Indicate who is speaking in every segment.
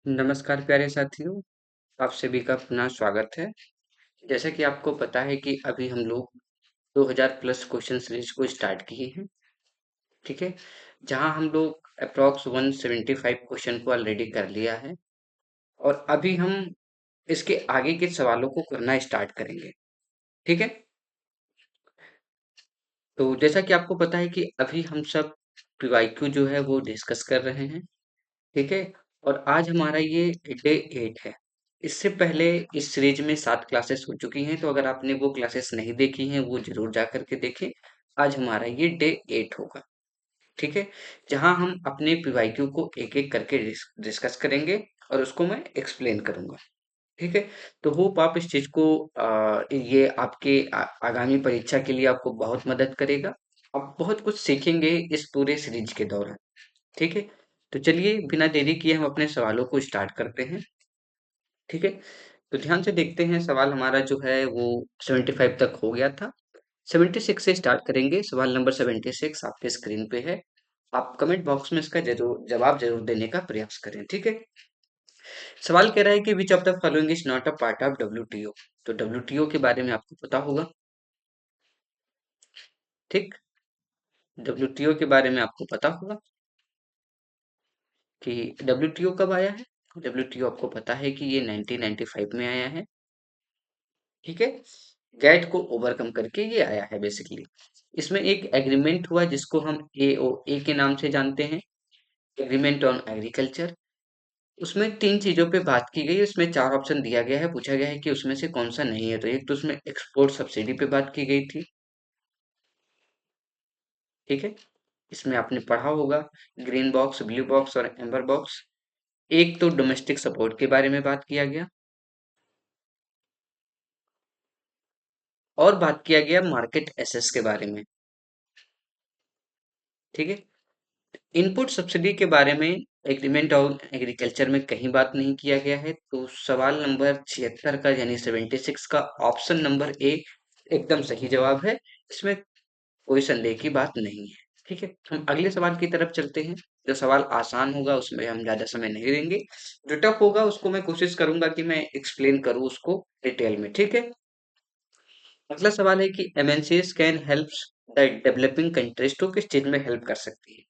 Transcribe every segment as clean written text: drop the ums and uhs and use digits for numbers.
Speaker 1: नमस्कार प्यारे साथियों, आप सभी का पुनः स्वागत है। जैसा कि आपको पता है कि अभी हम लोग 2000 प्लस क्वेश्चन सीरीज को स्टार्ट किए हैं, ठीक है? जहां हम लोग अप्रॉक्स 175 क्वेश्चन को ऑलरेडी कर लिया है और अभी हम इसके आगे के सवालों को करना स्टार्ट करेंगे, ठीक है? तो जैसा कि आपको पता है कि अभी हम सब पीवाईक्यू जो है वो डिस्कस कर रहे हैं, ठीक है? और आज हमारा ये डे 8 है। इससे पहले इस सीरीज में 7 क्लासेस हो चुकी हैं, तो अगर आपने वो क्लासेस नहीं देखी हैं, वो ज़रूर जा कर के देखें। आज हमारा ये डे 8 होगा, ठीक है? जहाँ हम अपने पीवाईक्यू को एक-एक करके डिस्कस करेंगे और उसको मैं एक्सप्लेन करूँगा, ठीक है? तो होप आप इस चीज़ को ये आपके आगामी परीक्षा के लिए आपको बहुत मदद करेगा। आप बहुत कुछ सीखेंगे इस पूरे सीरीज के दौरान। ठीक है? तो चलिए बिना देरी किए हम अपने सवालों को स्टार्ट करते हैं, ठीक है? तो ध्यान से देखते हैं सवाल हमारा जो है वो 75 तक हो गया था। 76 से स्टार्ट करेंगे, सवाल नंबर 76 आपके स्क्रीन पे है। आप कमेंट बॉक्स में इसका जवाब ज़रूर देने का प्रयास करें, ठीक है? सवाल कह रहा है कि which of the following is not a part of WTO. तो डब्ल्यूटीओ के बारे में आपको पता होगा, ठीक? डब्ल्यूटीओ के बारे में आपको पता होगा कि डब्ल्यूटीओ कब आया है? डब्ल्यूटीओ आपको पता है कि ये 1995 में आया है, ठीक है? गैट को ओवरकम करके ये आया है बेसिकली। इसमें एक एग्रीमेंट हुआ जिसको हम एओए के नाम से जानते हैं, एग्रीमेंट ऑन एग्रीकल्चर। उसमें 3 चीज़ों पे बात की गई, उसमें 4 ऑप्शन दिया गया है, पूछा गया है कि उसमें से कौन-सा नहीं है। तो एक तो उसमें एक्सपोर्ट सब्सिडी पे बात की गई थी, ठीक है? इसमें आपने पढ़ा होगा ग्रीन बॉक्स, ब्लू बॉक्स और एम्बर बॉक्स। एक तो डोमेस्टिक सपोर्ट के बारे में बात किया गया और बात किया गया मार्केट एसेस के बारे में, ठीक है? इनपुट सब्सिडी के बारे में एग्रीमेंट ऑन एग्रीकल्चर में कहीं बात नहीं किया गया है, तो सवाल नंबर 76 का यानी 76 का ऑप्शन नंबर ए एकदम सही जवाब है। इसमें कोई संदेह की बात नहीं है, ठीक है? हम अगले सवाल की तरफ चलते हैं। जो सवाल आसान होगा उसमें हम ज्यादा समय नहीं देंगे, जो टफ होगा उसको मैं कोशिश करूंगा कि मैं एक्सप्लेन करूँ उसको डिटेल में, ठीक है? अगला सवाल है कि MNCs can help the developing countries, तो किस चीज में हेल्प कर सकती है?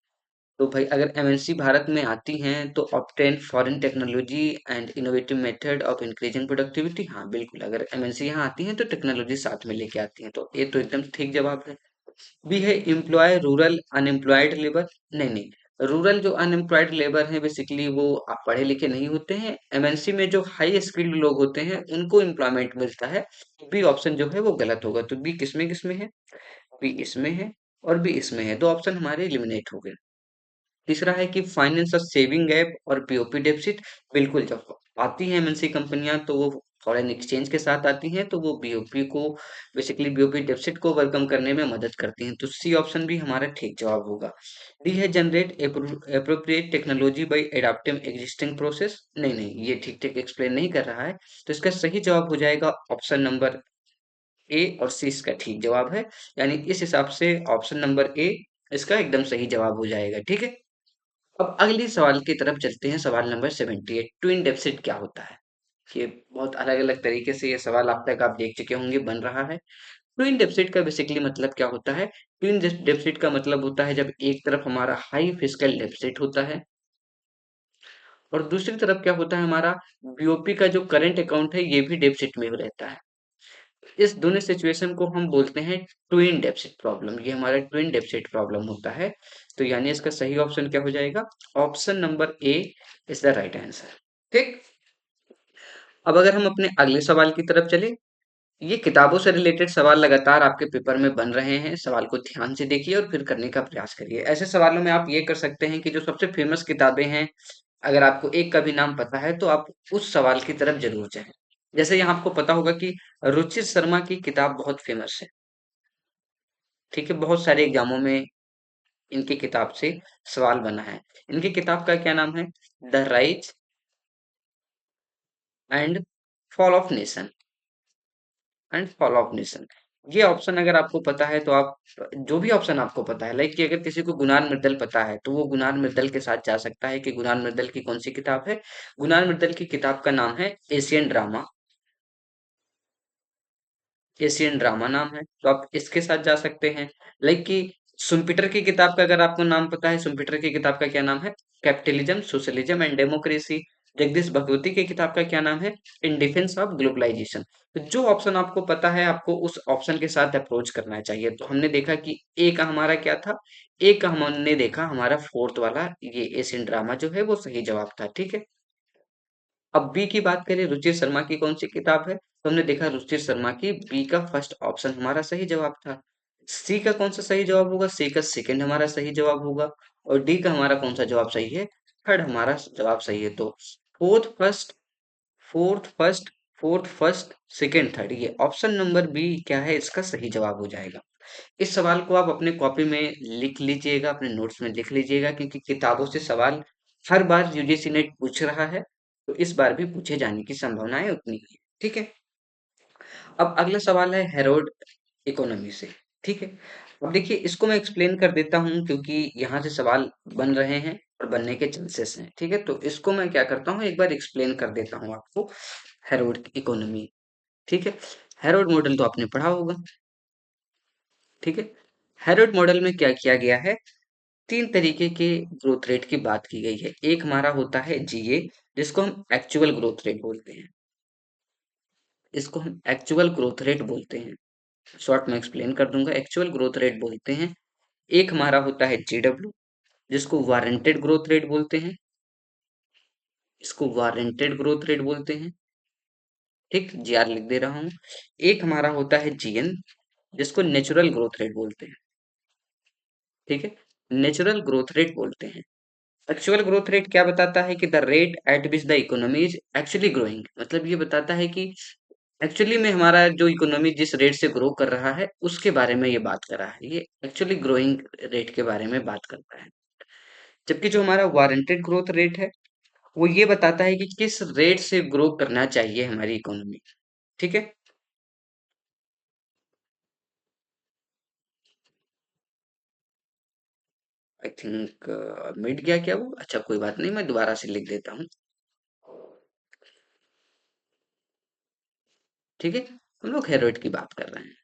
Speaker 1: तो भाई अगर एमएनसी भारत में आती हैं तो obtain foreign technology and innovative method of increasing productivity. हाँ बिल्कुल, अगर एमएनसी यहाँ आती हैं तो टेक्नोलॉजी साथ में लेके आती हैं, तो ये तो एकदम ठीक जवाब है। बी है एम्प्लॉय रूरल अनएम्प्लॉयड लेबर। नहीं नहीं, रूरल जो अनएम्प्लॉयड लेबर है बेसिकली वो पढ़े लिखे नहीं होते हैं। एमएनसी में जो हाई स्किल्ड लोग होते हैं उनको एम्प्लॉयमेंट मिलता है। बी ऑप्शन जो है वो गलत होगा। तो बी किसमें किसमें है? बी इसमें है और बी इसमें है, दो ऑप्शन हमारे एलिमिनेट हो गए। तीसरा है कि फाइनेंस और सेविंग गैप और पीओपी डेफिसिट। बिल्कुल, जब आती हैं एमएनसी कंपनियां तो वो फॉरेन एक्सचेंज के साथ आती हैं, तो वो बीओपी को बेसिकली बीओपी डेफिसिट को ओवरकम करने में मदद करती हैं। तो सी ऑप्शन भी हमारा ठीक जवाब होगा। डी है generate appropriate technology by adapting existing process. नहीं नहीं, ये ठीक ठीक एक्सप्लेन नहीं कर रहा है। तो इसका सही जवाब हो जाएगा ऑप्शन नंबर ए और सी इसका ठीक जवाब है। यानी इस हिसाब से ऑप्शन नंबर ए इसका एकदम सही जवाब हो जाएगा, ठीक है? अब अगले सवाल की तरफ चलते हैं, सवाल नंबर 78। ट्विन डेफिसिट क्या होता है? ये बहुत अलग-अलग तरीके से ये सवाल अब तक आप देख चुके होंगे बन रहा है। ट्विन डेफिसिट का बेसिकली मतलब क्या होता है? ट्विन डेफिसिट का मतलब होता है जब एक तरफ हमारा हाई फिस्कल डेफिसिट होता है और दूसरी तरफ क्या होता है, हमारा बीओपी का जो करंट अकाउंट है ये भी डेफिसिट में रहता है। इस दोनों सिचुएशन को हम बोलते हैं ट्विन डेफिसिट प्रॉब्लम। ये हमारा ट्विन डेफिसिट प्रॉब्लम होता है। तो यानी इसका सही ऑप्शन क्या हो जाएगा? Option number A is the right answer, ठीक? अब अगर हम अपने अगले सवाल की तरफ चले, ये किताबों से रिलेटेड सवाल लगातार आपके पेपर में बन रहे हैं। सवाल को ध्यान से देखिए और फिर करने का प्रयास करिए। ऐसे सवालों में आप ये कर सकते हैं कि जो सबसे फेमस किताबें हैं, अगर आपको एक का भी नाम पता है तो आप उस सवाल की तरफ जरूर जाएं। जैसे यहाँ आपको पता होगा कि रुचिर शर्मा की किताब बहुत फेमस है, ठीक है? बहुत सारे एग्जामों में इनकी किताब से सवाल बना है। इनकी किताब का क्या नाम है? The rise and fall of nation. And fall of nation. ये ऑप्शन अगर आपको पता है तो आप जो भी ऑप्शन आपको पता है, लाइक कि अगर किसी को गुनार मृदल पता है तो वो गुनार मृदल के साथ जा सकता है कि गुनार मृदल की कौन सी किताब है। गुनार मृदल की किताब का नाम है एशियन ड्रामा। एशियन ड्रामा नाम है, तो आप इसके साथ जा सकते हैं। लाइक कि सुम्पीटर की किताब का अगर आपको नाम पता है, सुम्पीटर की किताब का क्या नाम है? Capitalism, socialism and democracy. Jagdish Bhagwati की किताब का क्या नाम है? In defence of globalisation. तो जो ऑप्शन आपको पता है आपको उस ऑप्शन के साथ अप्रोच करना चाहिए। तो हमने देखा कि ए का हमारा क्या था, ए का हमने देखा हमारा फोर्थ वाला ये एशियन ड्रामा जो है वो सही जवाब था, ठीक है। अब बी की बात करें, रुचिर शर्मा की कौन सी किताब है, तो हमने देखा रुचिर शर्मा की, बी का फर्स्ट ऑप्शन हमारा सही जवाब था। सी का कौन सा सही जवाब होगा, सी का सेकंड हमारा सही जवाब होगा। और डी का हमारा कौन सा जवाब सही है, थर्ड हमारा जवाब सही है। तो fourth first, fourth first, fourth first, second third, ये ऑप्शन नंबर बी क्या है इसका सही जवाब हो जाएगा। इस सवाल को आप अपने कॉपी में लिख लीजिएगा, अपने नोट्स में लिख लीजिएगा, क्योंकि किताबों से सवाल हर बार यूजीसी नेट पूछ रहा है, तो इस बार भी पूछे जाने की संभावनाएं उतनी ही है, ठीक है। अब अगला सवाल है हेरोड इकोनॉमी से, ठीक है। अब देखिए इसको मैं एक्सप्लेन कर देता हूँ क्योंकि यहाँ से सवाल बन रहे हैं और बनने के चांसेस हैं, ठीक है। तो इसको मैं क्या करता हूँ, एक बार एक्सप्लेन कर देता हूँ आपको। हेरोड इकोनॉमी, ठीक है। हेरोड मॉडल तो आपने पढ़ा होगा, ठीक है। हेरोड मॉडल में क्या किया गया है, तीन तरीके के ग्रोथ रेट की बात की गई है। एक हमारा होता है जीए, जिसको हम एक्चुअल ग्रोथ रेट बोलते हैं, इसको हम एक्चुअल ग्रोथ रेट बोलते हैं। शॉर्ट में एक्सप्लेन कर दूंगा, एक्चुअल ग्रोथ रेट बोलते हैं। एक हमारा होता है जीडब्ल्यू, जिसको वारंटेड ग्रोथ रेट बोलते हैं, इसको वारंटेड ग्रोथ रेट बोलते हैं, ठीक, जीआर लिख दे रहा हूं। एक हमारा होता है जीएन, जिसको नेचुरल ग्रोथ रेट बोलते हैं, ठीक है, नेचुरल ग्रोथ रेट बोलते हैं। एक्चुअल ग्रोथ रेट क्या बताता है कि the rate at which the economy is actually growing, मतलब ये बताता है कि एक्चुअली में हमारा जो इकोनॉमी जिस रेट से ग्रो कर रहा है उसके बारे में ये बात कर रहा है, ये एक्चुअली ग्रोइंग रेट के बारे में बात करता है। जबकि जो हमारा वारंटेड ग्रोथ रेट है वो ये बताता है कि किस रेट से ग्रो करना चाहिए हमारी इकोनॉमी, ठीक है। आई थिंक मिट गया क्या वो, अच्छा कोई बात नहीं, मैं दोबारा से लिख देता हूँ, ठीक है। हम लोग हेरोइड की बात कर रहे हैं,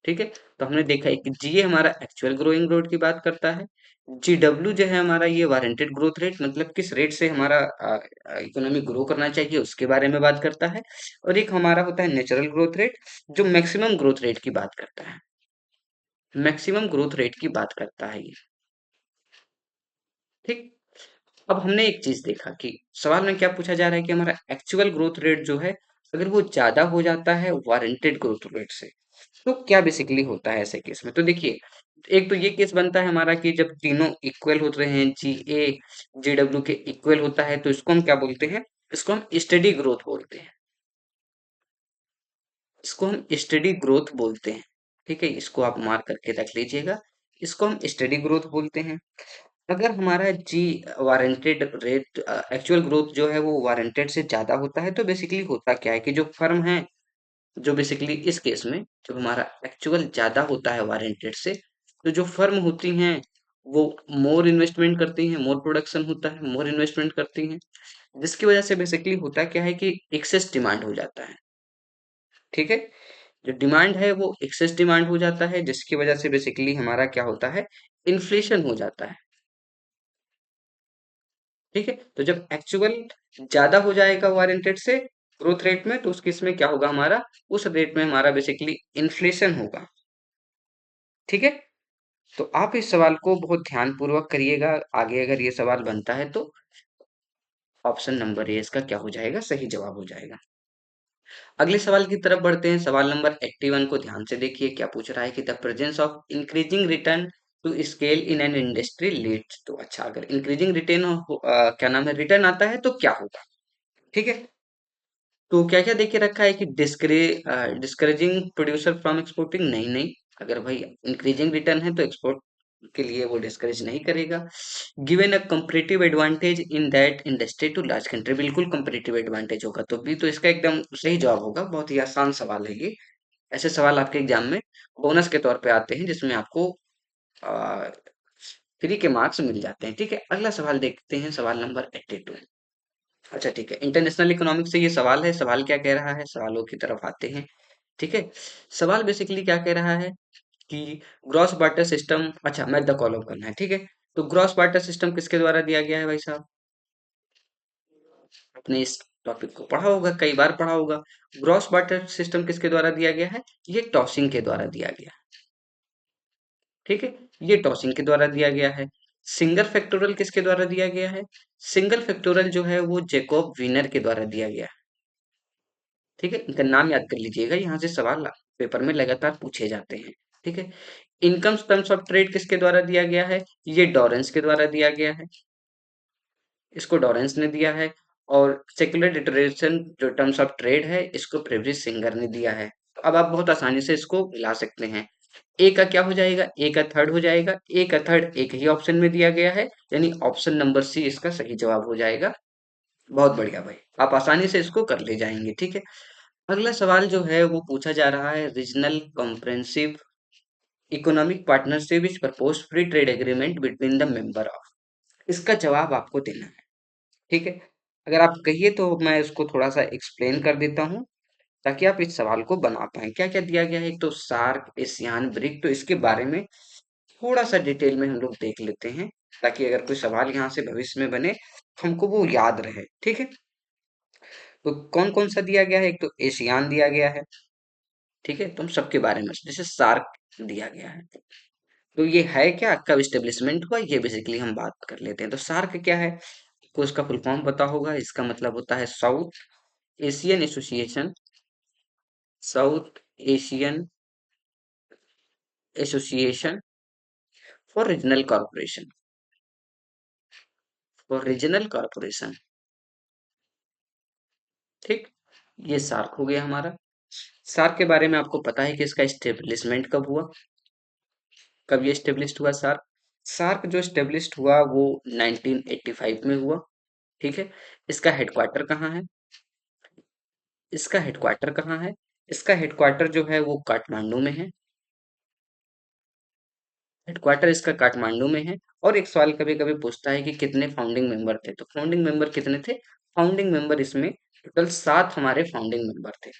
Speaker 1: ठीक है। तो हमने देखा है कि जीए हमारा एक्चुअल ग्रोइंग रेट की बात करता है, जीडब्ल्यू जो है हमारा ये वारंटेड ग्रोथ रेट, मतलब किस रेट से हमारा इकोनॉमी ग्रो करना चाहिए उसके बारे में बात करता है। और एक हमारा होता है नेचुरल ग्रोथ रेट, जो मैक्सिमम ग्रोथ रेट की बात करता है, मैक्सिमम ग्रोथ रेट की बात करता है ये, ठीक। अब हमने एक चीज देखा कि सवाल में क्या पूछा जा रहा है कि हमारा एक्चुअल ग्रोथ रेट जो है अगर वो ज्यादा हो जाता है वारंटेड ग्रोथ रेट से, तो क्या बेसिकली होता है ऐसे केस में। तो देखिए एक तो ये केस बनता है हमारा कि जब तीनों इक्वल होते हैं, जी ए जी डब्ल्यू के इक्वल होता है, तो इसको हम क्या बोलते हैं, इसको हम स्टडी ग्रोथ बोलते हैं, इसको हम स्टडी ग्रोथ बोलते हैं, ठीक है। इसको आप मार्क करके रख लीजिएगा, इसको हम स्टडी ग्रोथ बोलते हैं। अगर हमारा जी वारंटेड रेट एक्चुअल ग्रोथ जो है वो वारंटेड से ज्यादा होता है, तो बेसिकली होता क्या है कि जो फर्म है, जो बेसिकली इस केस में जब हमारा एक्चुअल ज्यादा होता है वारंटेड से, तो जो फर्म होती हैं वो मोर इन्वेस्टमेंट करती हैं, मोर प्रोडक्शन होता है, मोर इन्वेस्टमेंट करती हैं, जिसकी वजह से बेसिकली होता क्या है कि एक्सेस डिमांड हो जाता है, ठीक है। जो डिमांड है वो एक्सेस डिमांड हो जाता है, जिसकी वजह से बेसिकली हमारा क्या होता है, इन्फ्लेशन हो जाता है, ठीक है। तो जब एक्चुअल ज्यादा हो जाएगा वारंटेड से ग्रोथ रेट में, तो उस केस में क्या होगा हमारा, उस रेट में हमारा बेसिकली इन्फ्लेशन होगा, ठीक है। तो आप इस सवाल को बहुत ध्यान पूर्वक करिएगा, आगे अगर ये सवाल बनता है तो ऑप्शन नंबर ए इसका क्या हो जाएगा, सही जवाब हो जाएगा। अगले सवाल की तरफ बढ़ते हैं, सवाल नंबर 81 को ध्यान से देखिए क्या पूछ रहा है कि the presence of increasing return to scale in an industry leads, तो अच्छा अगर इंक्रीजिंग रिटर्न क्या नाम है, रिटर्न आता है तो क्या होगा, ठीक है। तो क्या क्या देख के रखा है कि डिस्करेजिंग प्रोड्यूसर फ्रॉम एक्सपोर्टिंग, नहीं नहीं, अगर भाई इंक्रीजिंग रिटर्न है तो एक्सपोर्ट के लिए वो डिस्करेज नहीं करेगा। Given a comparative advantage in that industry to large country, बिल्कुल कंपैरेटिव एडवांटेज होगा, तो भी तो इसका एकदम सही जवाब होगा, बहुत ही आसान सवाल है ये। ऐसे सवाल आपके एग्जाम में बोनस के तौर पे आते हैं, जिसमें आपको फ्री के मार्क्स मिल जाते हैं। ठीक है, अगला सवाल देखते हैं, सवाल नंबर 82। अच्छा ठीक है, इंटरनेशनल इकोनॉमिक्स से ये सवाल है। सवाल क्या कह रहा है, सवालों की तरफ आते हैं। ठीक है, सवाल बेसिकली क्या कह रहा है कि ग्रॉस बार्टर सिस्टम, अच्छा मैथ द कॉलम करना है। ठीक है, तो ग्रॉस बार्टर सिस्टम किसके द्वारा दिया गया है भाई साहब? आपने इस टॉपिक को पढ़ा होगा, कई बार पढ़ा होगा। ग्रॉस बार्टर सिस्टम किसके द्वारा दिया गया है? ये टॉसिंग के द्वारा दिया गया है। ठीक है, ये टॉसिंग के द्वारा दिया गया है। सिंगल फैक्टोरियल किसके द्वारा दिया गया है? सिंगल फैक्टोरियल जो है वो जैकब वीनर के द्वारा दिया गया है। ठीक है, इनका नाम याद कर लीजिएगा, यहाँ से सवाल पेपर में लगातार पूछे जाते हैं। ठीक है, इनकम टर्म्स ऑफ ट्रेड किसके द्वारा दिया गया है? ये डॉरेंस के द्वारा दिया गया है, इसको डॉरेंस ने दिया है। और सेक्युलर डिटरेशन जो टर्म्स ऑफ ट्रेड है, इसको प्रेवरी सिंगर ने दिया है। तो अब आप बहुत आसानी से इसको मिला सकते हैं। ए का क्या हो जाएगा? ए का थर्ड हो जाएगा। ए का थर्ड एक ही ऑप्शन में दिया गया है, यानी ऑप्शन नंबर सी इसका सही जवाब हो जाएगा। बहुत बढ़िया भाई, आप आसानी से इसको कर ले जाएंगे। ठीक है, अगला सवाल जो है वो पूछा जा रहा है, regional comprehensive economic partnership is propose free trade agreement between the member of. इसका जवाब आपको देना है। ठीक है, अगर आप कहिए तो मैं इसको थोड़ा सा एक्सप्लेन कर देता हूँ, ताकि आप इस सवाल को बना पाएं। क्या क्या दिया गया है? एक तो सार्क, एशियान, ब्रिक, तो इसके बारे में थोड़ा सा डिटेल में हम लोग देख लेते हैं, ताकि अगर कोई सवाल यहाँ से भविष्य में बने तो हमको वो याद रहे। ठीक है, तो कौन कौन सा दिया गया है? एक तो एशियान दिया गया है। ठीक है, तो हम सबके बारे में, जैसे सार्क दिया गया है, तो ये है क्या, कब स्टेब्लिशमेंट हुआ, ये बेसिकली हम बात कर लेते हैं। तो सार्क क्या है, को इसका फुल फॉर्म पता होगा। इसका मतलब होता है south Asian association, south Asian association for regional corporation, for regional corporation. ठीक, ये सार्क हो गया हमारा। सार्क के बारे में आपको पता है कि इसका स्टेब्लिशमेंट कब हुआ, कब ये स्टेब्लिश हुआ सार्क? सार्क जो स्टेब्लिश हुआ वो 1985 में हुआ। ठीक है, इसका हेडक्वार्टर कहाँ है? इसका हेडक्वार्टर कहाँ है? इसका हेडक्वार्टर जो है वो काठमांडू में है। हेडक्वार्टर इसका काठमांडू में है। और एक सवाल कभी कभी पूछता है कि कितने फाउंडिंग मेंबर थे, तो फाउंडिंग मेंबर कितने थे? फाउंडिंग मेंबर इसमें टोटल 7 हमारे फाउंडिंग मेंबर थे।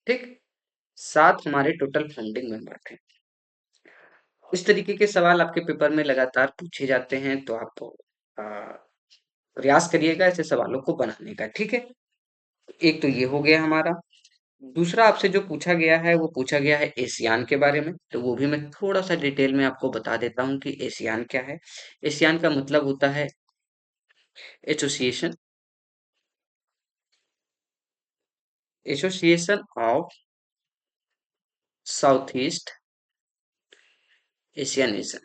Speaker 1: ठीक, 7 हमारे टोटल फाउंडिंग मेंबर थे। इस तरीके के सवाल आपके पेपर में लगातार पूछे जाते हैं, तो आप आ, प्रयास करिएगा ऐसे सवालों को बनाने का। ठीक है, एक तो ये हो गया हमारा। दूसरा आपसे जो पूछा गया है वो पूछा गया है एशियान के बारे में, तो वो भी मैं थोड़ा सा डिटेल में आपको बता देता हूँ कि एशियान क्या है। एशियान का मतलब होता है association, association of south east Asia nation.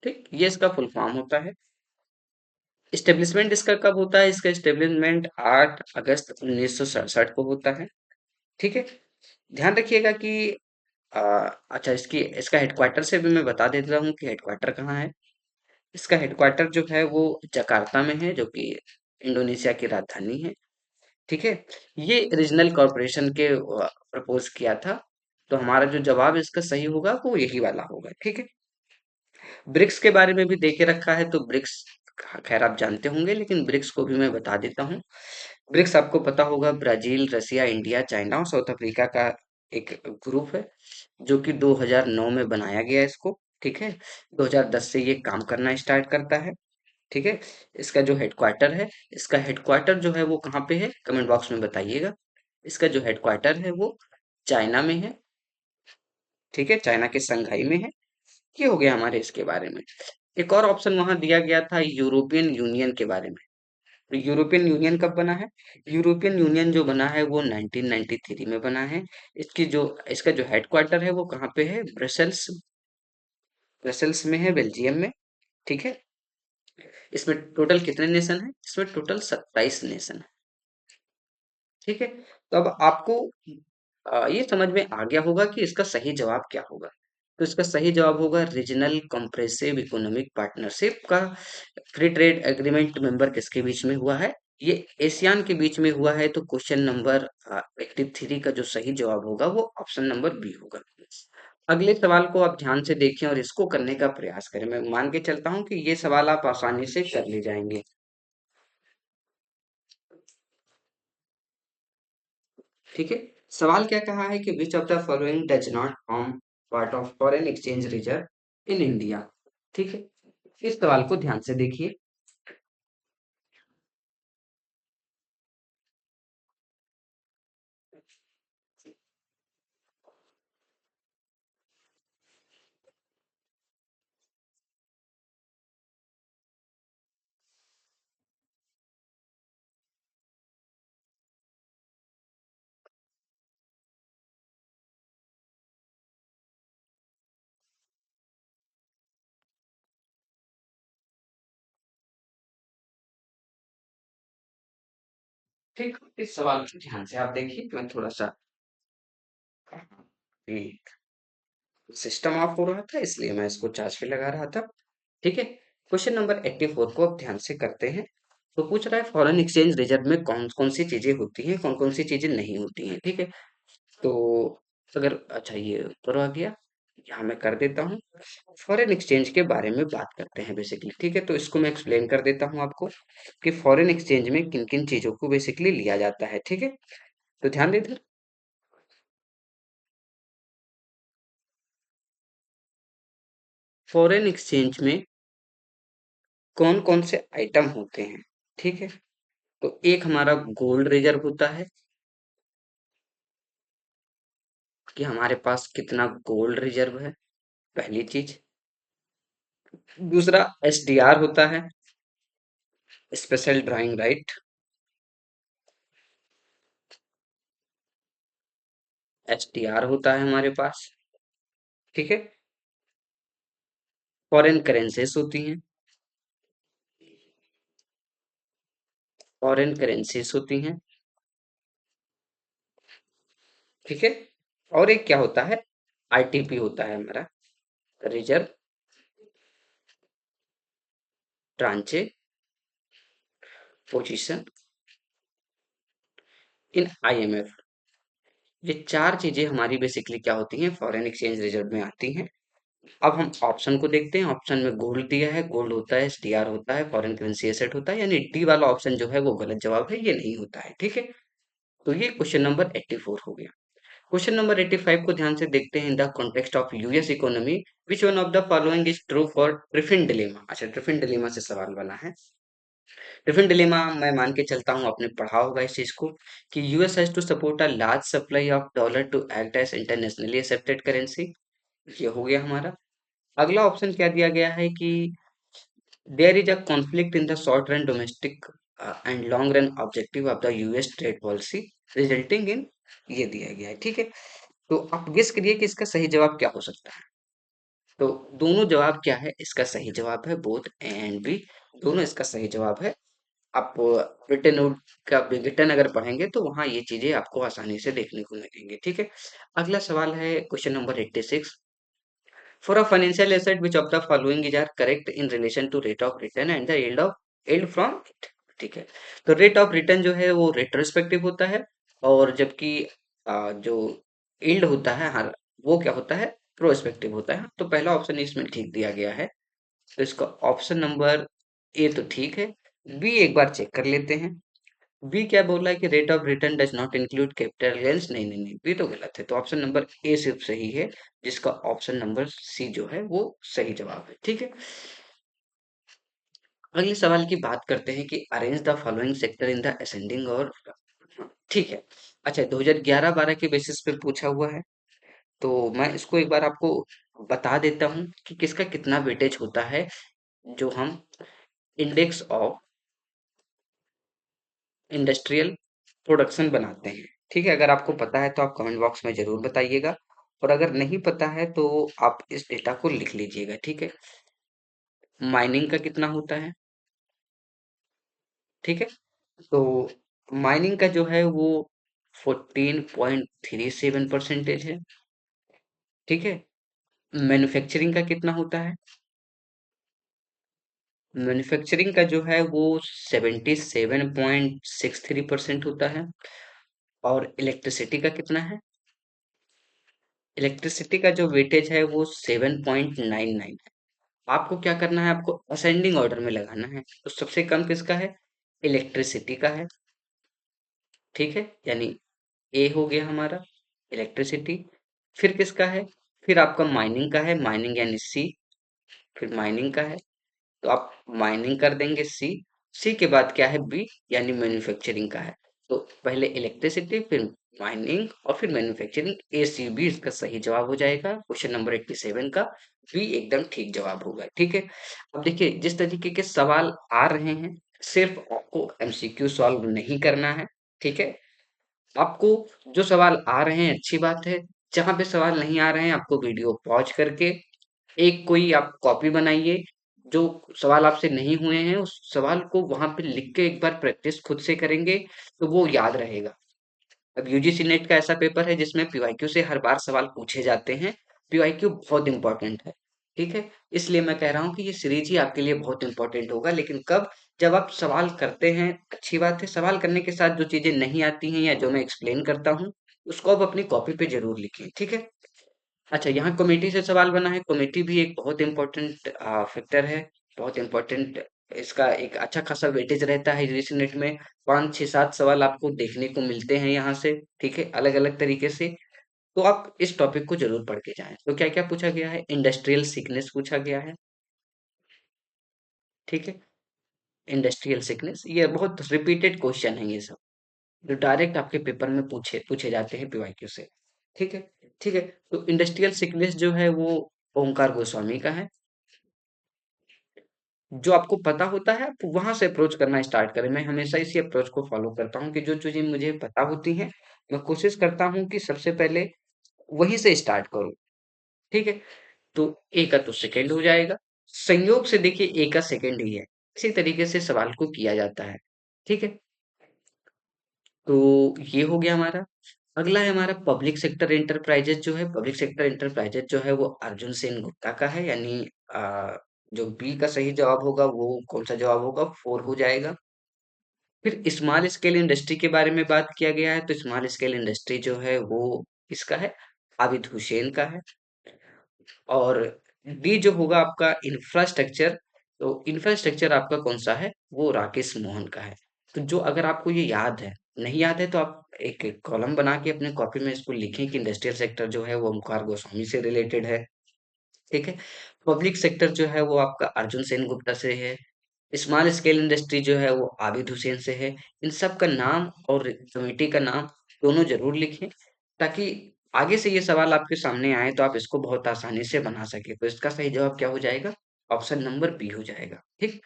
Speaker 1: ठीक, ये इसका फुल फॉर्म होता है। स्टेब्लिशमेंट इसका कब होता है? इसका स्टेब्लिशमेंट 8 अगस्त 1967 को होता है। ठीक है, ध्यान रखिएगा कि अ, अच्छा इसकी इसका हेडक्वार्टर से भी मैं बता देता हूँ कि हेडक्वार्टर कहाँ है। इसका हेडक्वार्टर जो है वो जकार्ता में है, जो कि इंडोनेशिया की राजधानी है। ठीक है, ये रीजनल कॉर्पोरेशन के प्रपोज किया था, तो हमारा जो जवाब इसका सही होगा वो यही वाला होगा। ठीक है, ब्रिक्स के बारे में भी देखे रखा है, तो ब्रिक्स खैर आप जानते होंगे, लेकिन ब्रिक्स को भी मैं बता देता हूँ। ब्रिक्स आपको पता होगा, ब्राजील, रसिया, इंडिया, चाइना और साउथ अफ्रीका का एक ग्रुप है, जो कि 2009 में बनाया गया है इसको। ठीक है, 2010 से ये काम करना स्टार्ट करता है। ठीक है, इसका जो हेडक्वार्टर है, इसका हेडक्वार्टर जो है वो कहाँ पे है, कमेंट बॉक्स में बताइएगा। इसका जो हेडक्वार्टर है वो चाइना में है। ठीक है, चाइना के संघाई में है। ये हो गया हमारे इसके बारे में। एक और ऑप्शन वहां दिया गया था यूरोपियन यूनियन के बारे में। तो यूरोपियन यूनियन कब बना है? यूरोपियन यूनियन जो बना है वो 1993 में बना है। इसका जो हेडक्वार्टर है वो कहाँ पे है? ब्रसेल्स, ब्रसेल्स में है, बेल्जियम में। ठीक है, इसमें टोटल कितने नेशन है? इसमें टोटल 27 नेशन है। ठीक है, तो अब आपको ये समझ में आ गया होगा कि इसका सही जवाब क्या होगा। तो इसका सही जवाब होगा रीजनल कॉम्प्रेसिव इकोनॉमिक पार्टनरशिप का फ्री ट्रेड एग्रीमेंट मेंबर किसके बीच में हुआ है? ये एशियान के बीच में हुआ है, तो क्वेश्चन नंबर 83 का जो सही जवाब होगा वो ऑप्शन नंबर बी होगा। अगले सवाल को आप ध्यान से देखें और इसको करने का प्रयास करें। मैं मान के चलता हूं कि ये सवाल आप आसानी से कर ले जाएंगे। ठीक है। सवाल क्या कहा है कि which of the following does not form part of foreign exchange reserve in India. ठीक है। इस सवाल को ध्यान से देखिए। ठीक, इस सवाल को ध्यान से आप देखिए। मैं थोड़ा सा सिस्टम ऑफ हो रहा था, इसलिए मैं इसको चार्ज पे लगा रहा था। ठीक है। क्वेश्चन नंबर 84 को अब ध्यान से करते हैं। तो पूछ रहा है फॉरेन एक्सचेंज रिजर्व में कौन कौन सी चीजें होती हैं, कौन कौन सी चीजें नहीं होती हैं। ठीक है। तो अगर अच्छा ये ऊपर आ गया, यहाँ मैं कर देता हूँ। फॉरेन एक्सचेंज के बारे में बात करते हैं बेसिकली। ठीक है। तो इसको मैं एक्सप्लेन कर देता हूँ आपको कि फॉरेन एक्सचेंज में किन किन चीजों को बेसिकली लिया जाता है। ठीक है। तो ध्यान देते। फॉरेन एक्सचेंज में कौन कौन से आइटम होते हैं। ठीक है। तो एक हमारा गोल्ड रिजर्व होता है, कि हमारे पास कितना गोल्ड रिजर्व है, पहली चीज। दूसरा एसडीआर होता है, स्पेशल ड्राइंग राइट। एसडीआर होता है हमारे पास। ठीक है। फॉरेन करेंसीज होती हैं। फॉरेन करेंसीज होती हैं। ठीक है। और एक क्या होता है, आईटीपी होता है हमारा, रिजर्व ट्रांचे पोजीशन इन आईएमएफ। ये चार चीजें हमारी बेसिकली क्या होती हैं, फॉरेन एक्सचेंज रिजर्व में आती हैं। अब हम ऑप्शन को देखते हैं। ऑप्शन में गोल्ड दिया है, गोल्ड होता है, एसडीआर होता है, फॉरेन करेंसी एसेट होता है, यानी डी वाला ऑप्शन जो है वो गलत जवाब है, ये नहीं होता है। ठीक है। तो ये क्वेश्चन नंबर 84 हो गया। क्वेश्चन नंबर 85 को ध्यान से देखते हैं। In the context of US economy which one of the following is true for Triffin dilemma. अच्छा, ट्रिफिन डिलेमा से सवाल बना है। ट्रिफिन डिलेमा मैं मान के चलता हूँ आपने पढ़ा होगा इस चीज को, कि US has to support a large supply of dollar to act as internationally accepted currency. ये हो गया हमारा। अगला ऑप्शन क्या दिया गया है कि there is a conflict in the short run domestic and long run objective of the US trade policy resulting in. ये दिया गया है। ठीक है। तो आप गेस करिए कि इसका सही जवाब क्या हो सकता है। तो दोनों जवाब क्या है, इसका सही जवाब है बोथ ए एंड बी। दोनों इसका सही जवाब है। आप रिटन आउट का विघटन अगर पढ़ेंगे तो वहां ये चीजें आपको आसानी से देखने को मिलेंगी। ठीक है। अगला सवाल है question number 86। For a financial asset, which of the following is are correct in relation to rate of return and the yield from it? ठीक है। तो रेट ऑफ रिटर्न जो है वो रेट्रोस्पेक्टिव होता है, और जबकि जो यील्ड होता है हर, वो क्या होता है, प्रोस्पेक्टिव होता है। तो पहला ऑप्शन इसमें ठीक दिया गया है। तो इसका ऑप्शन नंबर ए तो ठीक है। बी एक बार चेक कर लेते हैं। बी क्या बोल रहा है कि rate of return does not include capital gains. नहीं नहीं नहीं, बी तो गलत है। तो ऑप्शन नंबर ए सिर्फ सही है, जिसका ऑप्शन नंबर सी जो है वो सही जवाब है। ठीक है। अगले सवाल की बात करते हैं कि arrange the following sector in the ascending और। ठीक है। अच्छा, 2011-12 के बेसिस पे पूछा हुआ है। तो मैं इसको एक बार आपको बता देता हूँ कि किसका कितना वेटेज होता है, जो हम इंडेक्स ऑफ इंडस्ट्रियल प्रोडक्शन बनाते हैं। ठीक है। अगर आपको पता है तो आप कमेंट बॉक्स में जरूर बताइएगा, और अगर नहीं पता है तो आप इस डेटा को लिख लीजिएगा। ठीक है। माइनिंग का कितना होता है। ठीक है। तो माइनिंग का जो है वो 14.37% है। ठीक है। मैन्युफैक्चरिंग का कितना होता है। मैन्युफैक्चरिंग का जो है वो 77.63% होता है। और इलेक्ट्रिसिटी का कितना है? इलेक्ट्रिसिटी का जो वेटेज है वो 7.99 है। आपको क्या करना है, आपको असेंडिंग ऑर्डर में लगाना है। तो सबसे कम किसका है? इलेक्ट्रिसिटी का है। ठीक है, यानी ए हो गया हमारा इलेक्ट्रिसिटी। फिर किसका है? फिर आपका माइनिंग का है, माइनिंग यानी सी। फिर माइनिंग का है, तो आप माइनिंग कर देंगे सी। सी के बाद क्या है? बी, यानी मैन्युफैक्चरिंग का है। तो पहले इलेक्ट्रिसिटी, फिर माइनिंग और फिर मैन्युफैक्चरिंग। ए सी बी इसका सही जवाब हो जाएगा क्वेश्चन नंबर 87 का। बी एकदम ठीक जवाब होगा। ठीक है, अब देखिए जिस तरीके के सवाल आ रहे हैं, सिर्फ आपको एमसीक्यू सॉल्व नहीं करना है। ठीक है, आपको जो सवाल आ रहे हैं अच्छी बात है, जहां पे सवाल नहीं आ रहे हैं आपको वीडियो पॉज करके एक कोई आप कॉपी बनाइए। जो सवाल आपसे नहीं हुए हैं उस सवाल को वहां पे लिख के एक बार प्रैक्टिस खुद से करेंगे तो वो याद रहेगा। अब यूजीसी नेट का ऐसा पेपर है जिसमें पीवाईक्यू से हर बार सवाल पूछे जाते हैं। पीवाईक्यू बहुत इंपॉर्टेंट है। ठीक है, इसलिए मैं कह रहा हूँ कि ये सीरीज ही आपके लिए बहुत इंपॉर्टेंट होगा। लेकिन कब? जब आप सवाल करते हैं, अच्छी बात है। सवाल करने के साथ जो चीजें नहीं आती हैं या जो मैं एक्सप्लेन करता हूँ उसको आप अपनी कॉपी पे जरूर लिखें। ठीक है, अच्छा, यहाँ कमेटी से सवाल बना है। कमेटी भी एक बहुत इंपॉर्टेंट फैक्टर है, बहुत इंपॉर्टेंट। इसका एक अच्छा खासा वेटेज रहता है यूजीसी नेट में। 5 6 7 सवाल आपको देखने को मिलते हैं यहाँ से। ठीक है, अलग अलग तरीके से। तो आप इस टॉपिक को जरूर पढ़ के जाएं। तो क्या क्या पूछा गया है? इंडस्ट्रियल सिकनेस पूछा गया है। ठीक है, इंडस्ट्रियल सिकनेस ये बहुत रिपीटेड क्वेश्चन है ये सब, जो डायरेक्ट आपके पेपर में पूछे पूछे जाते हैं पीवाईक्यू से। ठीक है, ठीक है। तो इंडस्ट्रियल सिकनेस जो है वो ओमकार गोस्वामी का है। जो आपको पता होता है आप वहां से अप्रोच करना स्टार्ट करें। मैं हमेशा इसी अप्रोच को फॉलो करता हूँ कि जो चीजें मुझे पता होती हैं मैं कोशिश करता हूँ कि सबसे पहले वहीं से स्टार्ट करूँ। ठीक है, तो ए का तो सेकंड हो जाएगा। संयोग से देखिए ए का सेकंड ही है। इसी तरीके से सवाल को किया जाता है। ठीक है, तो ये हो गया हमारा। अगला है हमारा पब्लिक सेक्टर एंटरप्राइजेज जो है। पब्लिक सेक्टर एंटरप्राइजेज जो है वो अर्जुन सेन गुप्ता का है, यानी जो बी का सही जवाब होगा वो कौन सा जवाब होगा? 4 हो जाएगा। फिर स्मॉल स्केल इंडस्ट्री के बारे में बात किया गया है। तो स्मॉल स्केल इंडस्ट्री जो है वो किसका है? आबिद हुसैन का है। और डी जो होगा आपका इंफ्रास्ट्रक्चर। तो इंफ्रास्ट्रक्चर आपका कौन सा है? वो राकेश मोहन का है। तो जो अगर आपको ये याद है, नहीं याद है तो आप एक कॉलम बना के अपने कॉपी में इसको लिखें कि इंडस्ट्रियल सेक्टर जो है वो ओमकार गोस्वामी से रिलेटेड है। ठीक है, पब्लिक सेक्टर जो है वो आपका अर्जुन सेन गुप्ता से है। स्मॉल स्केल इंडस्ट्री जो है वो आबिद हुसैन से है। इन सब का नाम और कमेटी का नाम दोनों जरूर लिखें, ताकि आगे से ये सवाल आपके सामने आए तो आप इसको बहुत आसानी से बना सके। तो इसका सही जवाब क्या हो जाएगा? ऑप्शन नंबर बी हो जाएगा। ठीक,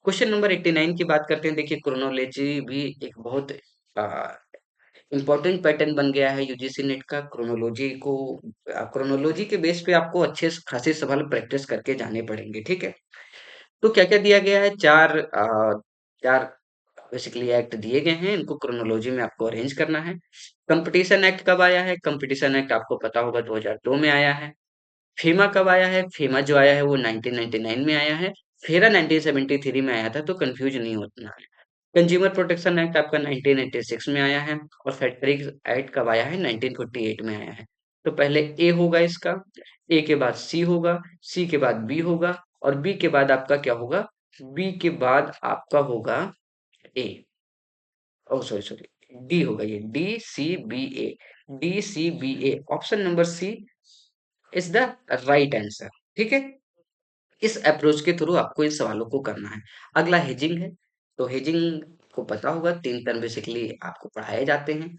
Speaker 1: क्वेश्चन नंबर 89 की बात करते हैं। देखिए क्रोनोलॉजी भी एक बहुत इम्पोर्टेंट पैटर्न बन गया है यूजीसी नेट का। क्रोनोलॉजी के बेस पे आपको अच्छे खासे सवाल प्रैक्टिस करके जाने पड़ेंगे। ठीक है, तो क्या-क्या दिया गया है? 4 बेसिकली एक्ट दिए गए हैं, इनको क्रोनोलॉजी में आपको अरेंज करना है। कंपटीशन एक्ट कब आया है? कंपटीशन एक्ट आपको पता होगा 2002 में आया है। फीमा कब आया है? फीमा जो आया है वो 1999 में आया है। फेरा 1973 में आया था, तो कंफ्यूज नहीं होना है। कंज्यूमर प्रोटेक्शन एक्ट आपका 1986 में आया है। और फैक्ट्रीज एक्ट कब आया है? 1948 में आया है। तो पहले ए होगा इसका, ए के बाद सी होगा, सी के बाद बी होगा, और बी के बाद आपका क्या होगा? बी के बाद आपका होगा A. Oh sorry sorry, D होगा ये, D C B A. D C B A, option number C is the right answer. ठीक है, इस अप्रोच के थ्रू आपको इन सवालों को करना है। अगला हेजिंग है। तो हेजिंग को पता होगा, 3 टर्म बेसिकली आपको पढ़ाए जाते हैं।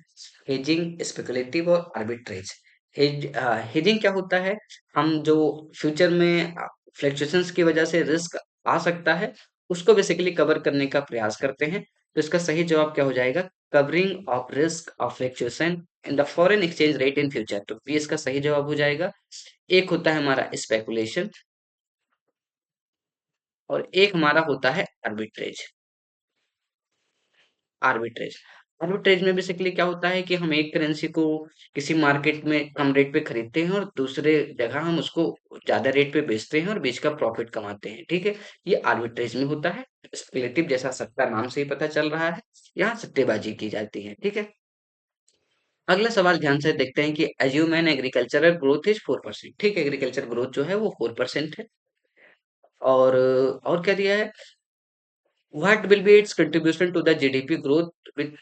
Speaker 1: हेजिंग, स्पेकुलेटिव और आर्बिट्रेज। हेजिंग क्या होता है? हम जो फ्यूचर में फ्लक्चुएशंस की वजह से रिस्क आ सकता है उसको बेसिकली कवर करने का प्रयास करते हैं। तो इसका सही जवाब क्या हो जाएगा? Covering of risk of fluctuation in the foreign exchange rate in future. तो बी इसका सही जवाब हो जाएगा। एक होता है हमारा स्पेकुलेशन और एक हमारा होता है आर्बिट्रेज। आर्बिट्रेज, आर्बिट्रेज में बेसिकली क्या होता है कि हम एक करेंसी को किसी मार्केट में कम रेट पे खरीदते हैं और दूसरे जगह हम उसको ज्यादा रेट पे बेचते हैं और बेच कर प्रॉफिट कमाते हैं, ठीक है। ये आर्बिट्रेज में होता है। स्पेकुलेटिव जैसा सट्टा नाम से ही पता चल रहा है, यहाँ सट्टेबाजी की जाती है, ठीक है। अगला सवाल ध्यान से देखते हैं कि assume an agricultural growth is 4%, ठीक है। एग्रीकल्चर ग्रोथ जो है वो 4% है। और क्या दिया है, what will be its contribution to the GDP growth with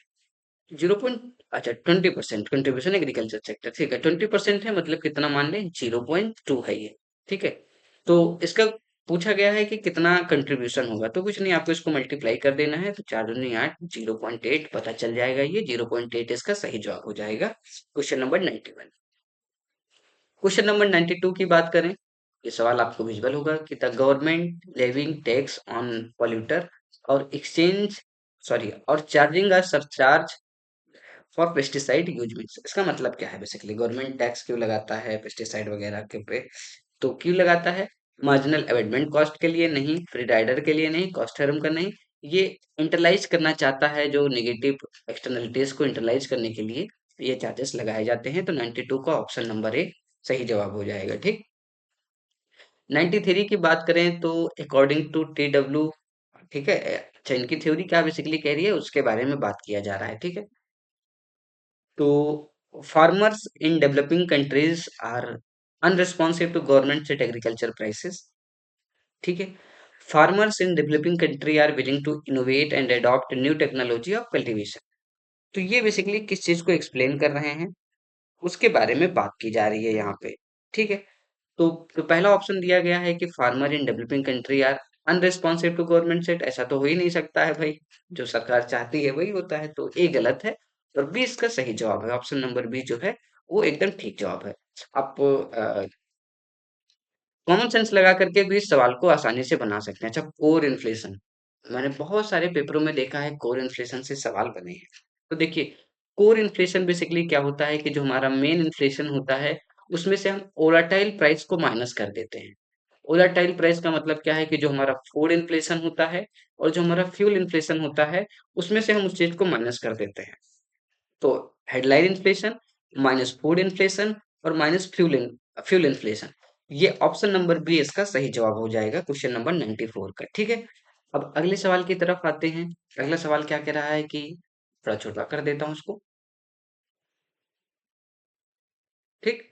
Speaker 1: 20% contribution agriculture sector, ठीक है। 20% है मतलब कितना, मान लें 0.2 है ये, ठीक है। तो इसका पूछा गया है कि कितना कंट्रीब्यूशन होगा, तो कुछ नहीं, आपको इसको मल्टीप्लाई कर देना है, तो 4 दूनी 8, 0.8 पता चल जाएगा, ये 0.8 इसका सही जवाब हो जाएगा। Question number 91। क्वेश्चन नंबर 92 की बात करें, ये सवाल आपको विजुअल होगा कि the government levying tax on polluter और एक्सचेंज सॉरी और charging a surcharge for pesticide use means, इसका मतलब क्या है, बेसिकली गवर्नमेंट टैक्स क्यों लगाता है पेस्टिसाइड वगैरह के पे, तो क्यों लगाता है, मार्जिनल अवेटमेंट कॉस्ट के लिए नहीं, फ्री राइडर के लिए नहीं, कॉस्ट टर्म का नहीं, ये इंटरलाइज करना चाहता है, जो नेगेटिव एक्सटर्नलिटीज को इंटरलाइज करने के लिए ये चार्जेस लगाए जाते हैं। तो 92 का ऑप्शन नंबर ए सही जवाब हो जाएगा, ठीक। 93 की बात करें तो अकॉर्डिंग टू TW, ठीक है, अच्छा इनकी थ्योरी क्या बेसिकली कह रही है उसके बारे में बात किया जा रहा है, ठीक है। तो farmers in developing countries are unresponsive to government set agriculture prices, ठीक है। Farmers in developing country are willing to innovate and adopt new technology of cultivation, तो ये बेसिकली किस चीज को एक्सप्लेन कर रहे हैं, उसके बारे में बात की जा रही है यहाँ पे, ठीक है। तो पहला ऑप्शन दिया गया है कि farmer in developing country are unresponsive to government set, ऐसा तो हो ही नहीं सकता है भाई, जो सरकार चाहती है वही होता है, तो ए गलत है। और बी इसका सही जवाब है, ऑप्शन नंबर बी जो है वो एकदम ठीक जवाब है। आप कॉमन सेंस लगा करके भी इस सवाल को आसानी से बना सकते हैं। अच्छा, कोर इन्फ्लेशन, मैंने बहुत सारे पेपरों में देखा है कोर इन्फ्लेशन से सवाल बने हैं। तो देखिए, कोर इन्फ्लेशन बेसिकली क्या होता है कि जो हमारा मेन इन्फ्लेशन होता है उसमें से हम वोलाटाइल प्राइस को माइनस कर देते हैं। वोलाटाइल प्राइस का मतलब क्या है कि जो हमारा फूड इन्फ्लेशन होता है और जो हमारा फ्यूल इन्फ्लेशन होता है उसमें से हम उस चीज को माइनस कर देते हैं। तो headline inflation minus food inflation और माइनस फ्यूल इन्फ्लेशन, ये ऑप्शन नंबर बी इसका सही जवाब हो जाएगा क्वेश्चन नंबर 94 का, ठीक है। अब अगले सवाल की तरफ आते हैं। अगला सवाल क्या कह रहा है कि, थोड़ा छोटा कर देता हूं उसको, ठीक।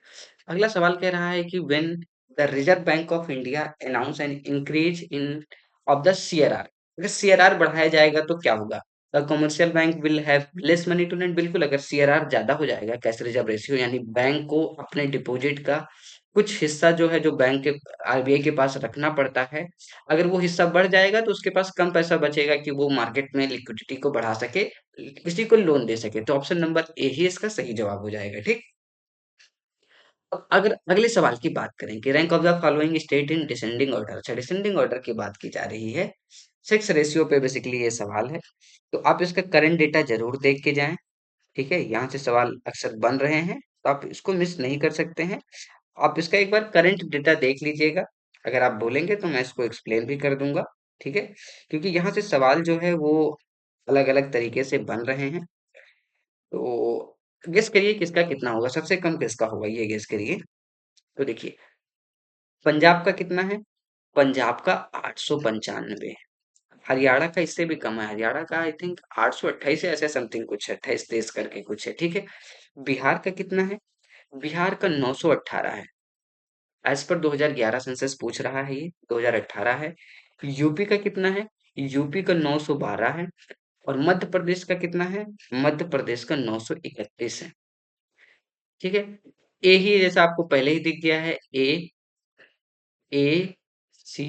Speaker 1: अगला सवाल कह रहा है कि when the Reserve Bank of India announce an increase in of the CRR, अगर CRR बढ़ाया जाएगा तो क्या होगा, the commercial bank will have less money to lend, बिल्कुल अगर CRR ज्यादा हो जाएगा, कैश रिजर्व रेशियो, यानी बैंक को अपने डिपॉजिट का कुछ हिस्सा जो है जो बैंक के RBI के पास रखना पड़ता है, अगर वो हिस्सा बढ़ जाएगा तो उसके पास कम पैसा बचेगा कि वो मार्केट में लिक्विडिटी को बढ़ा सके, किसी को लोन दे सके, तो ऑप्शन नंबर ए ही इसका सही जवाब हो जाएगा, ठीक। अब अगर अगले सवाल की बात करें कि rank of the following state in descending order, अच्छा डिसेंडिंग ऑर्डर की बात की जा रही है, सेक्स रेशियो पे बेसिकली ये सवाल है। तो आप इसका करंट डेटा जरूर देख के जाएं, ठीक है, यहाँ से सवाल अक्सर बन रहे हैं तो आप इसको मिस नहीं कर सकते हैं। आप इसका एक बार करंट डेटा देख लीजिएगा, अगर आप बोलेंगे तो मैं इसको एक्सप्लेन भी कर दूंगा, ठीक है। क्योंकि यहाँ से सवाल जो है वो अलग अलग तरीके से बन रहे हैं, तो गेस करिए किसका कितना होगा, सबसे कम किसका होगा ये गेस करिए। तो देखिए, पंजाब का कितना है, पंजाब का 895, हरियाणा का इससे भी कम है, हरियाणा का आई थिंक 828 ऐसे समथिंग कुछ है, 28 करके कुछ है, ठीक है। बिहार का कितना है, बिहार का 918 है, एज पर 2011 सेंसस पूछ रहा है, ये 2018 है। यूपी का कितना है, यूपी का 912 है। और मध्य प्रदेश का कितना है, मध्य प्रदेश का 931 है, ठीक है। ए ही जैसा आपको पहले ही दिख गया है, ए ए सी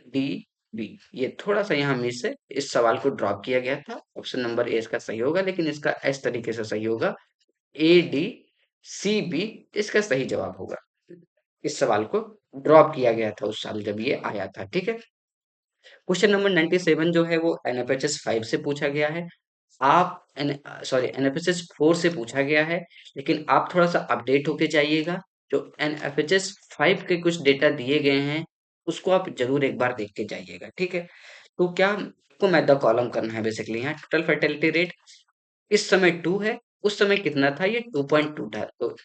Speaker 1: डी बी, ये थोड़ा सा यहाँ मिस है, इस सवाल को ड्रॉप किया गया था, ऑप्शन नंबर ए इसका सही होगा, लेकिन इसका इस तरीके से सही होगा, ADCB इसका सही जवाब होगा। इस सवाल को ड्रॉप किया गया था उस साल जब ये आया था, ठीक है। क्वेश्चन नंबर 97 जो है वो NFHS 5 से पूछा गया है, आप NFHS 4 से पूछा गया है, लेकिन आप थोड़ा सा अपडेट होके जाइएगा। जो NFHS 5 के कुछ डेटा दिए गए हैं उसको आप जरूर एक बार देख के जाइएगा, ठीक है। तो क्या आपको मैथ द कॉलम करना है बेसिकली। यहाँ टोटल फर्टिलिटी रेट इस समय 2 है, उस समय कितना था, ये 2.2 था, तो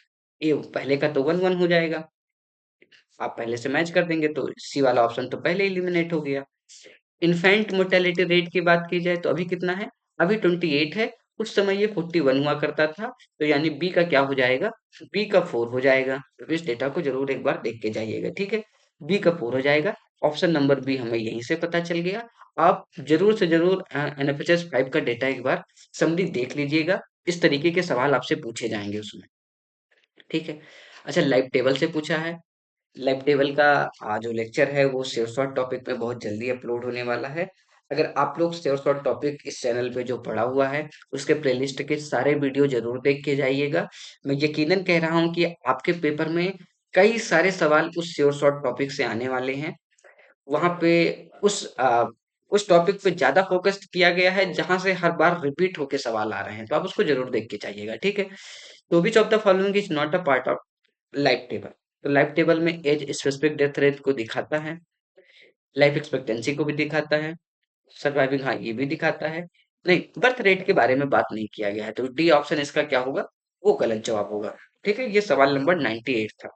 Speaker 1: ये पहले का तो 1 1 हो जाएगा। आप पहले से मैच कर देंगे तो सी वाला ऑप्शन तो पहले एलिमिनेट हो गया। इन्फेंट मोर्टेलिटी रेट की बात की जाए तो अभी कितना है, अभी 28 है, उस समय ये 41 हुआ करता था, तो यानी बी का क्या हो जाएगा, बी का 4 हो जाएगा। तो इस डेटा को जरूर एक बार देख के जाइएगा, ठीक है। बी का 4 हो जाएगा, ऑप्शन नंबर बी हमें यहीं से पता चल गया। आप जरूर से जरूर एनएफएचएस 5 का डेटा एक बार समरी देख लीजिएगा, इस तरीके के सवाल आपसे पूछे जाएंगे उसमें, ठीक है। अच्छा, लाइव टेबल से पूछा है। लैब टेबल का जो लेक्चर है वो श्योर शॉर्ट टॉपिक पे बहुत जल्दी अपलोड होने वाला है। अगर आप लोग श्योर शॉर्ट टॉपिक इस चैनल पे जो पड़ा हुआ है उसके प्लेलिस्ट के सारे वीडियो जरूर देख के जाइएगा। मैं यकीनन कह रहा हूँ कि आपके पेपर में कई सारे सवाल उस श्योर शॉर्ट टॉपिक से आने वाले हैं। वहां पे उस टॉपिक पे ज्यादा फोकस किया गया है जहां से हर बार रिपीट होके सवाल आ रहे हैं, तो आप उसको जरूर देख के जाइएगा, ठीक है। तो which of the following is not a part of life table. तो लाइफ टेबल में एज स्पेसिफिक डेथ रेट को दिखाता है, लाइफ एक्सपेक्टेंसी को भी दिखाता है, सर्वाइविंग, हाँ ये भी दिखाता है। नहीं, बर्थ रेट के बारे में बात नहीं किया गया है, तो डी ऑप्शन इसका क्या होगा, वो गलत जवाब होगा, ठीक है। ये सवाल नंबर 98 था।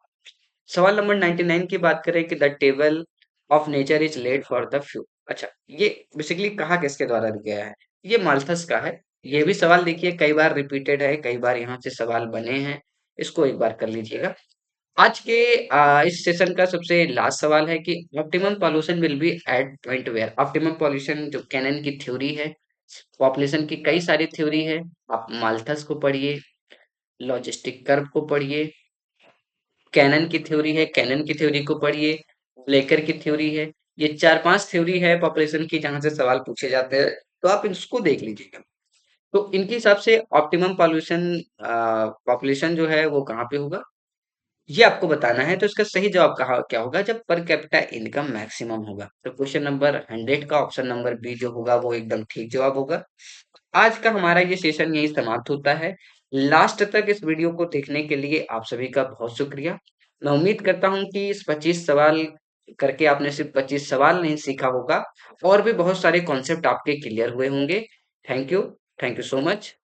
Speaker 1: सवाल नंबर 99 की बात करें कि the table of nature is laid for the few. अच्छा, ये बेसिकली कहा किसके द्वारा गया है, ये माल्थस का है। ये भी सवाल देखिए कई बार रिपीटेड है, कई बार यहाँ से सवाल बने हैं, इसको एक बार कर लीजिएगा। आज के इस सेशन का सबसे लास्ट सवाल है कि optimum pollution will be at point where. Optimum pollution जो कैनन की थ्योरी है, पॉपुलेशन की कई सारी थ्योरी है, आप माल्थस को पढ़िए, लॉजिस्टिक कर्व को पढ़िए, कैनन की थ्योरी है, कैनन की थ्योरी को पढ़िए, ब्लेकर की थ्योरी है। ये 4 5 थ्योरी है पॉपुलेशन की जहां से सवाल पूछे जाते हैं, तो आप इसको देख लीजिएगा। तो इनके हिसाब से ऑप्टिमम पॉल्यूशन पॉपुलेशन जो है वो कहाँ पे होगा, ये आपको बताना है। तो इसका सही जवाब कहा क्या होगा, जब पर कैपिटा इनकम मैक्सिमम होगा। तो क्वेश्चन नंबर 100 का ऑप्शन नंबर बी जो होगा वो एकदम ठीक जवाब होगा। आज का हमारा ये सेशन यही समाप्त होता है। लास्ट तक इस वीडियो को देखने के लिए आप सभी का बहुत शुक्रिया। मैं उम्मीद करता हूँ कि इस 25 सवाल करके आपने सिर्फ 25 सवाल नहीं सीखा होगा, और भी बहुत सारे कॉन्सेप्ट आपके क्लियर हुए होंगे। Thank you, thank you so much.